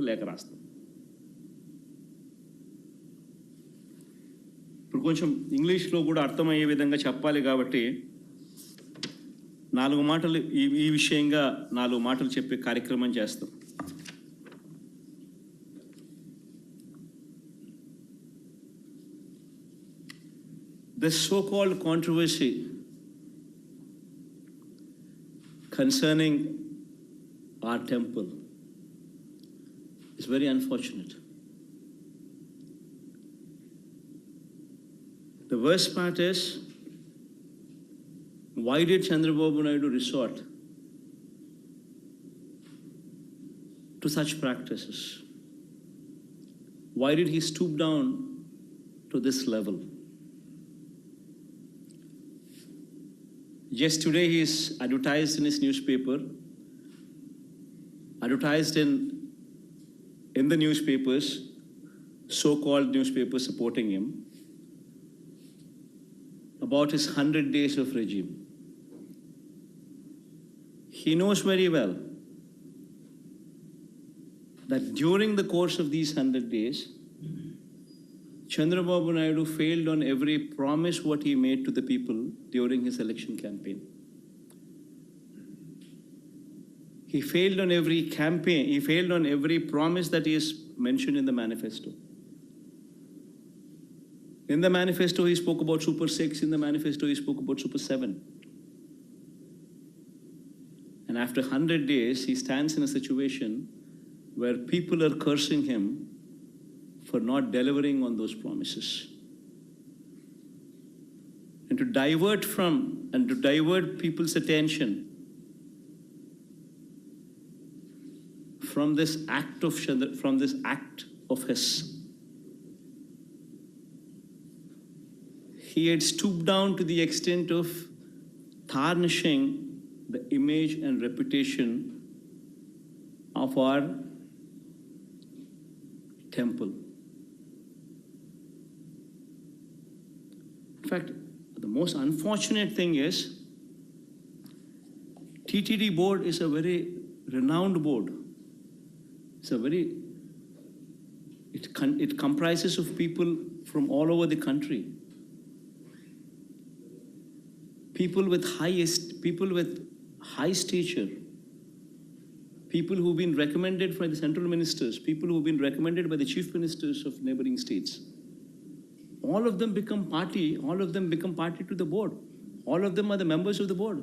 కూడా లేఖ రాస్తాం. ఇప్పుడు కొంచెం ఇంగ్లీష్లో కూడా అర్థమయ్యే విధంగా చెప్పాలి కాబట్టి 4 మాటలు ఈ విషయంగా 4 మాటలు చెప్పే కార్యక్రమం చేస్తాం. This so-called controversy concerning our temple is very unfortunate. The worst part is, why did Chandrababu Naidu resort to such practices? Why did he stoop down to this level? Just today he is advertised in his newspaper, advertised in the newspapers, so-called newspapers supporting him, about his 100 days of regime. He knows very well that during the course of these 100 days, Chandrababu Naidu failed on every promise what he made to the people during his election campaign. He failed on every campaign, he failed on every promise that he has mentioned in the manifesto. In the manifesto, he spoke about Super 6. In the manifesto, he spoke about Super 7. And after 100 days, he stands in a situation where people are cursing him for not delivering on those promises. And to divert people's attention from this act of his, he had stooped down to the extent of tarnishing the image and reputation of our temple. In fact, the most unfortunate thing is, TTD board is a very renowned board. It comprises of people from all over the country. People with high stature, people who've been recommended by the central ministers, people who've been recommended by the chief ministers of neighboring states. All of them become party to the board. All of them are the members of the board.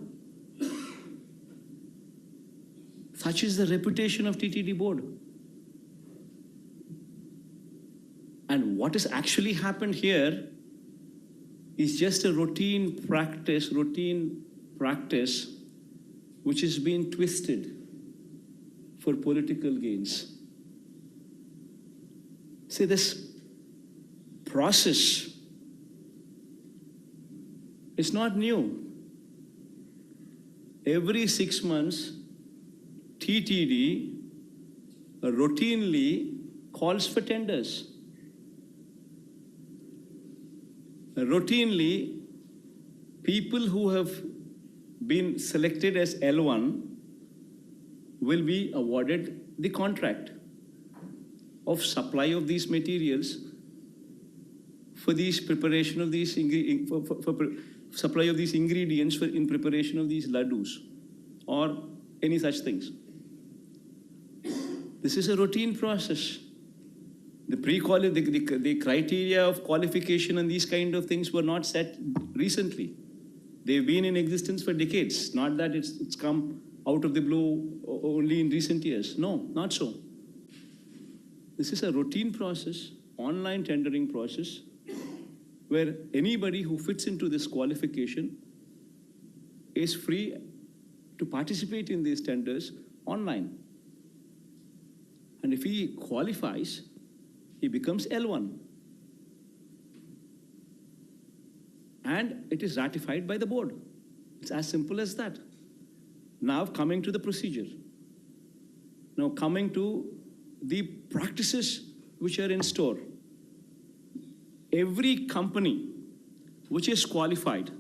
Such is the reputation of TTD board. And what has actually happened here is just a routine practice which is being twisted for political gains. See, this process is not new. Every 6 months, TTD routinely calls for tenders. Routinely, people who have been selected as L1 will be awarded the contract of supply of these materials for these preparation of these supply of these ingredients in preparation of these laddus or any such things. This is a routine process. The criteria of qualification and these kind of things were not set recently. They've been in existence for decades. Not that it's come out of the blue only in recent years. No, not so. This is a routine process, online tendering process, where anybody who fits into this qualification is free to participate in these tenders online. And if he qualifies, he becomes L1. And it is ratified by the board. It's as simple as that. Now coming to the procedure. Now coming to the practices which are in store. Every company which is qualified,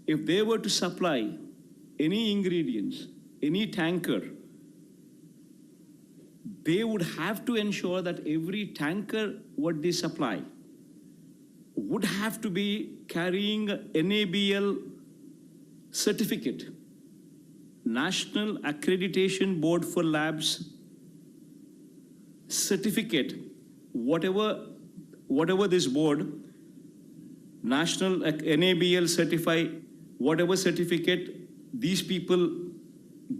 if they were to supply any ingredients, any tanker, they would have to ensure that every tanker what they supply would have to be carrying NABL certificate, National Accreditation Board for Labs certificate, whatever this board, National NABL certify, whatever certificate these people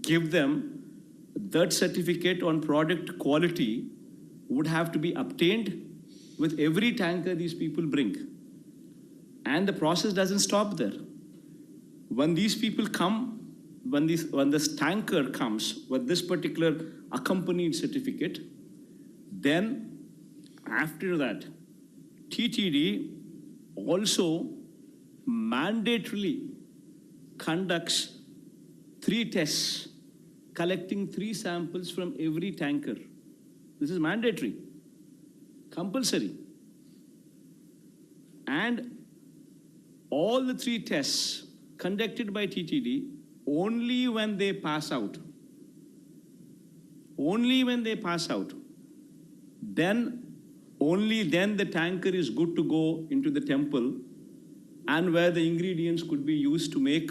give them, that certificate on product quality would have to be obtained with every tanker these people bring. And the process doesn't stop there. When these people come, when this tanker comes with this particular accompanied certificate, then after that, TTD also mandatorily conducts 3 tests, collecting 3 samples from every tanker. This is mandatory, compulsory. And all the 3 tests conducted by TTD, only when they pass out, only then the tanker is good to go into the temple, and where the ingredients could be used to make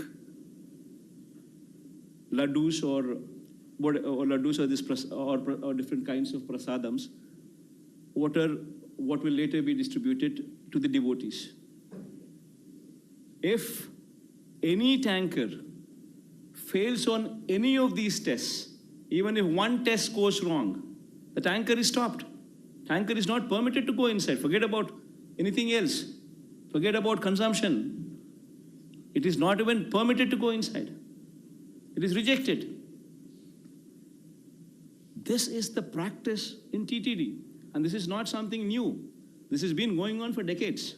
laddus or different kinds of prasadams, what will later be distributed to the devotees. If any tanker fails on any of these tests, even if one test goes wrong, the tanker is stopped. Tanker is not permitted to go inside. Forget about anything else. Forget about consumption. It is not even permitted to go inside. It is rejected. This is the practice in TTD. And this is not something new. This has been going on for decades.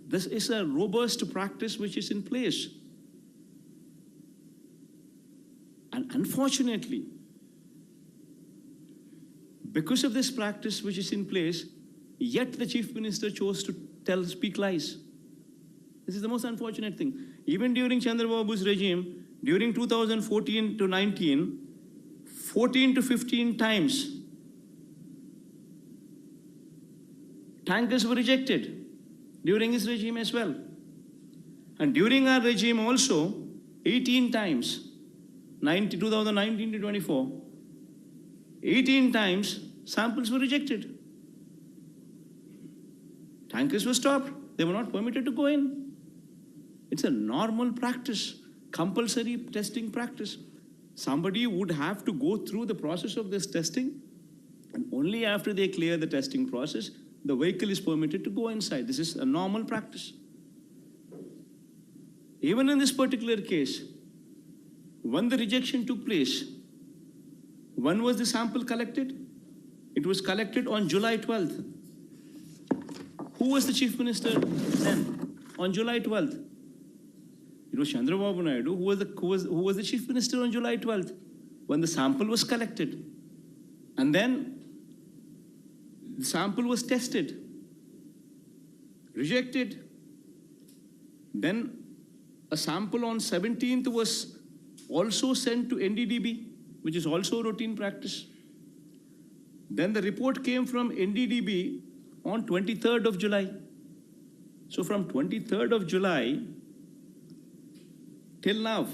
This is a robust practice which is in place. And unfortunately, because of this practice which is in place, yet the Chief Minister chose to speak lies. This is the most unfortunate thing. Even during Chandrababu's regime, during 2014 to 19, 14 to 15 times, tankers were rejected during his regime as well. And during our regime also, 18 times, 2019 to 24, 18 times samples were rejected. Tankers were stopped. They were not permitted to go in. It's a normal practice, compulsory testing practice. Somebody would have to go through the process of this testing, and only after they clear the testing process, the vehicle is permitted to go inside. This is a normal practice. Even in this particular case, when the rejection took place, when was the sample collected? It was collected on July 12th. Who was the Chief Minister then on July 12th? It was Chandrababu Naidu who was the Chief Minister on July 12th when the sample was collected. And then the sample was tested, rejected. Then a sample on 17th was also sent to NDDB, which is also routine practice. Then the report came from NDDB on 23rd of July. So from 23rd of July till now,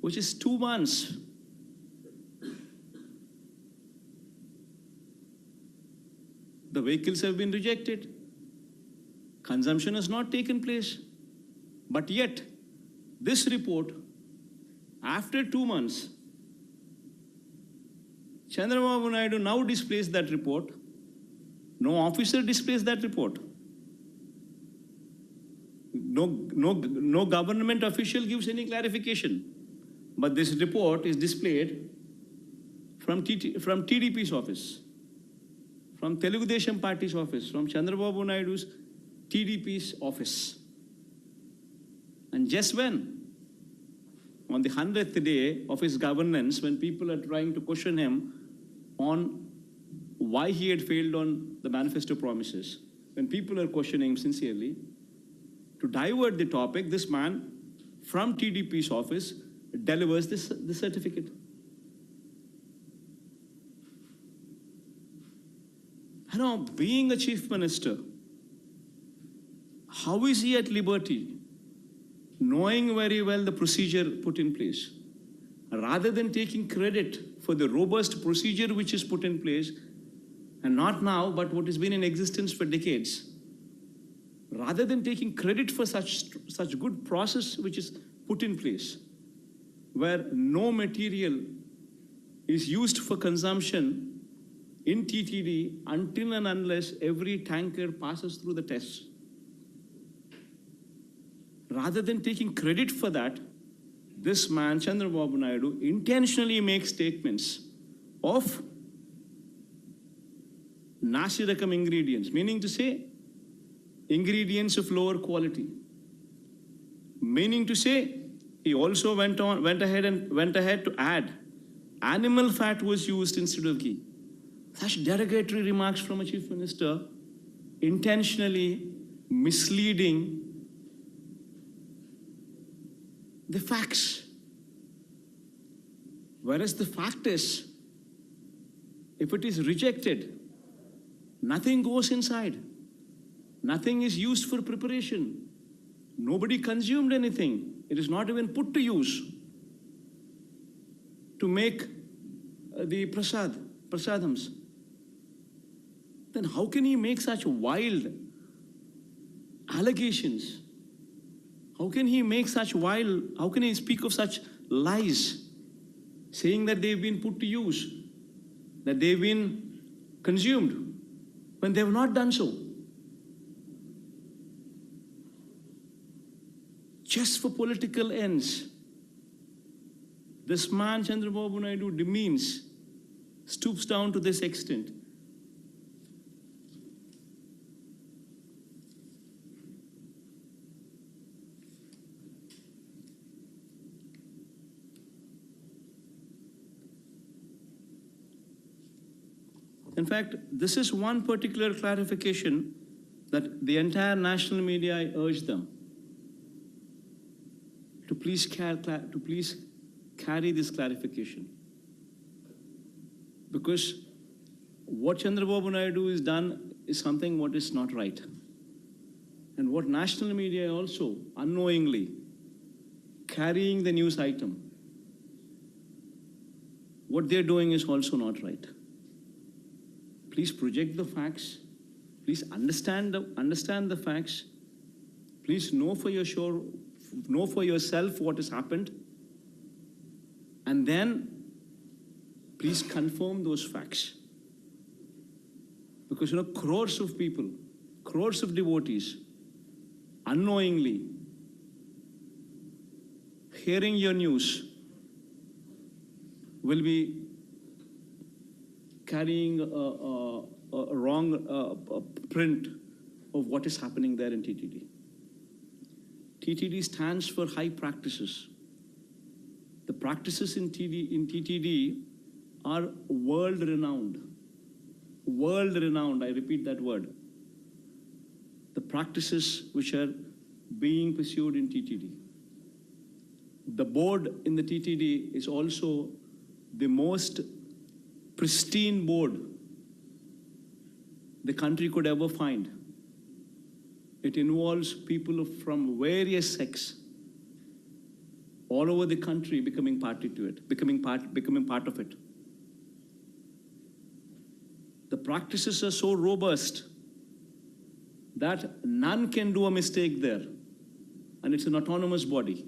which is 2 months, the vehicles have been rejected. Consumption has not taken place. But yet, this report, after 2 months, Chandrababu Naidu now displays that report. No officer displays that report. No government official gives any clarification. But this report is displayed from TDP's office, from Telugu Desam Party's office, from Chandrababu Naidu's TDP's office. And just when, on the 100th day of his governance, when people are trying to question him on why he had failed on the manifesto promises, when people are questioning him sincerely, to divert the topic, this man from TDP's office delivers this certificate. Now, being a chief minister, how is he at liberty, knowing very well the procedure put in place, rather than taking credit for the robust procedure which is put in place, and not now, but what has been in existence for decades, rather than taking credit for such good process which is put in place, where no material is used for consumption in TTD until and unless every tanker passes through the tests. Rather than taking credit for that, this man, Chandrababu Naidu, intentionally makes statements of Nasirakam ingredients, meaning to say ingredients of lower quality. Meaning to say, he also went ahead to add animal fat was used instead of ghee. Such derogatory remarks from a chief minister, intentionally misleading the facts. Whereas the fact is, if it is rejected, nothing goes inside. Nothing is used for preparation. Nobody consumed anything. It is not even put to use to make the prasadams. Then how can he make such wild allegations? How can he speak of such lies, saying that they've been put to use, that they've been consumed, when they have not done so? Just for political ends, this man, Chandrababu Naidu, demeans, stoops down to this extent. In fact, this is one particular clarification that the entire national media, I urge them to please carry this clarification. Because what Chandrababu Naidu has done is something what is not right. And what national media also unknowingly carrying the news item, what they're doing is also not right. Please project the facts. Please understand the facts. Please know for yourself what has happened. And then please confirm those facts. Because crores of people, crores of devotees, unknowingly hearing your news will be carrying a wrong print of what is happening there in TTD. TTD stands for high practices. The practices in TTD are world-renowned. World-renowned, I repeat that word. The practices which are being pursued in TTD. The board in the TTD is also the most pristine board the country could ever find. It involves people from various sects all over the country becoming party to it, becoming part of it. The practices are so robust that none can do a mistake there. And it's an autonomous body.